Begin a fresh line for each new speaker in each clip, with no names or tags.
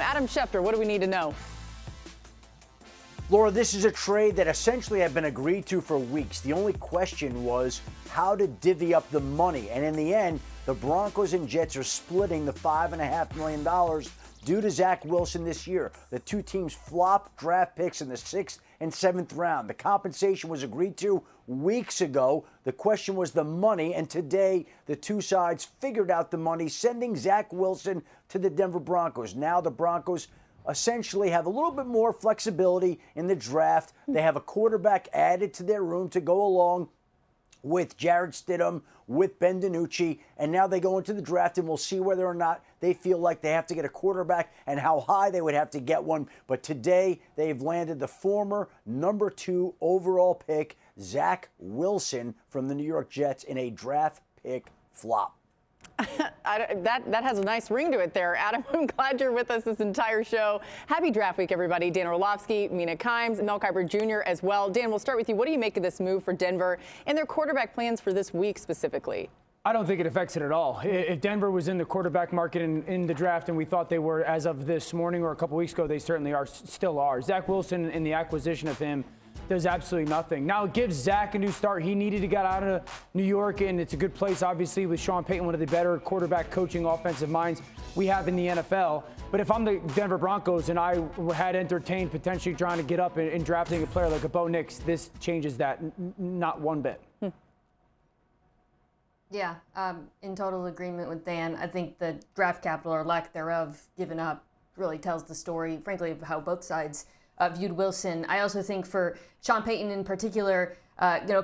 Adam Schefter, what do we need to know?
Laura, this is a trade that essentially had been agreed to for weeks. The only question was how to divvy up the money. And in the end, the Broncos and Jets are splitting the $5.5 million due to Zach Wilson this year. The two teams flopped draft picks in the 6th and 7th round. The compensation was agreed to weeks ago. The question was the money, and today the two sides figured out the money, sending Zach Wilson to the Denver Broncos. Now the Broncos essentially have a little bit more flexibility in the draft. They have a quarterback added to their room to go along with Jarrett Stidham, with Ben DiNucci, and now they go into the draft, and we'll see whether or not they feel like they have to get a quarterback and how high they would have to get one. But today they've landed the former number 2 overall pick, Zach Wilson from the New York Jets, in a draft pick flop.
That has a nice ring to it there. Adam, I'm glad you're with us this entire show. Happy draft week, everybody. Dan Orlovsky, Mina, Mel Kiper Jr. as well. Dan, we'll start with you. What do you make of this move for Denver and their quarterback plans for this week specifically?
I don't think it affects it at all. If Denver was in the quarterback market in the draft, and we thought they were as of this morning or a couple weeks ago, they certainly still are. Zach Wilson and the acquisition of him does absolutely nothing. Now it gives Zach a new start. He needed to get out of New York, and it's a good place, obviously, with Sean Payton, one of the better quarterback coaching offensive minds we have in the NFL. But if I'm the Denver Broncos and I had entertained potentially trying to get up and drafting a player like a Bo Nix, this changes that not one bit.
Yeah, in total agreement with Dan. I think the draft capital or lack thereof given up really tells the story, frankly, of how both sides viewed Wilson. I also think for Sean Payton in particular,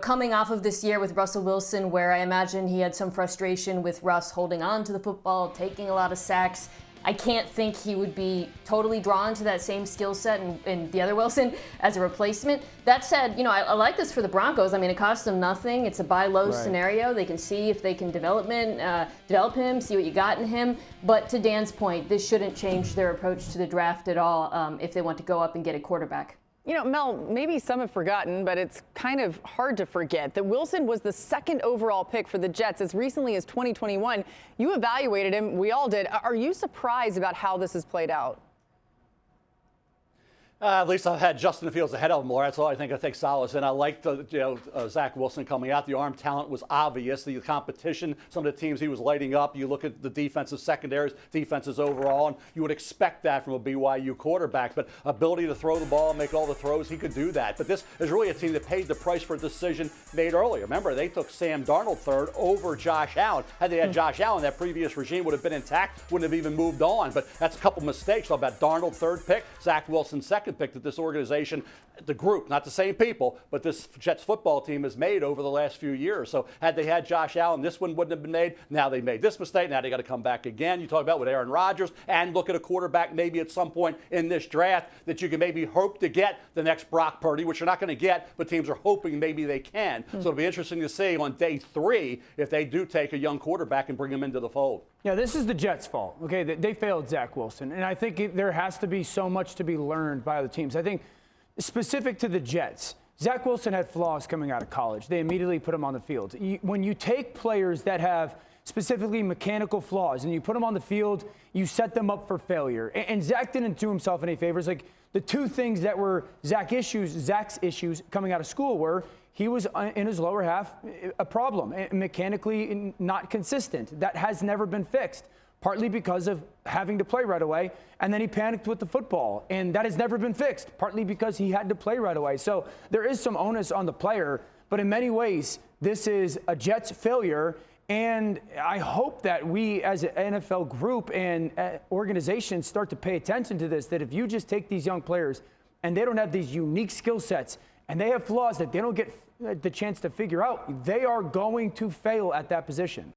coming off of this year with Russell Wilson, where I imagine he had some frustration with Russ holding on to the football, taking a lot of sacks, I can't think he would be totally drawn to that same skill set in the other Wilson as a replacement. That said, I like this for the Broncos. I mean, it costs them nothing. It's a buy low scenario. They can see if they can develop him, see what you got in him. But to Dan's point, this shouldn't change their approach to the draft at all if they want to go up and get a quarterback.
Mel, maybe some have forgotten, but it's kind of hard to forget that Wilson was the 2nd overall pick for the Jets as recently as 2021. You evaluated him. We all did. Are you surprised about how this has played out?
At least I've had Justin Fields ahead of him, Laura. That's all I take solace in. I liked Zach Wilson coming out. The arm talent was obvious. The competition, some of the teams he was lighting up. You look at the defensive secondaries, defenses overall, and you would expect that from a BYU quarterback. But ability to throw the ball, make all the throws, he could do that. But this is really a team that paid the price for a decision made earlier. Remember, they took Sam Darnold 3rd over Josh Allen. Had they had Josh Allen, that previous regime would have been intact, wouldn't have even moved on. But that's a couple mistakes. Talk about Darnold 3rd pick, Zach Wilson 2nd pick that this organization, the group, not the same people, but this Jets football team has made over the last few years. So had they had Josh Allen, this one wouldn't have been made. Now they made this mistake. Now they got to come back again. You talk about with Aaron Rodgers and look at a quarterback maybe at some point in this draft that you can maybe hope to get the next Brock Purdy, which you're not going to get, but teams are hoping maybe they can. So it'll be interesting to see on day 3 if they do take a young quarterback and bring him into the fold.
Yeah, this is the Jets' fault. Okay, they failed Zach Wilson, and I think there has to be so much to be learned by other teams. I think specific to the Jets, Zach Wilson had flaws coming out of college. They immediately put him on the field. When you take players that have specifically mechanical flaws and you put them on the field, you set them up for failure. And Zach didn't do himself any favors. Like the two things that were Zach's issues coming out of school were he was in his lower half a problem, mechanically not consistent. That has never been fixed, partly because of having to play right away. And then he panicked with the football, and that has never been fixed, partly because he had to play right away. So there is some onus on the player, but in many ways, this is a Jets failure. And I hope that we as an NFL group and organization start to pay attention to this, that if you just take these young players and they don't have these unique skill sets and they have flaws that they don't get the chance to figure out, they are going to fail at that position.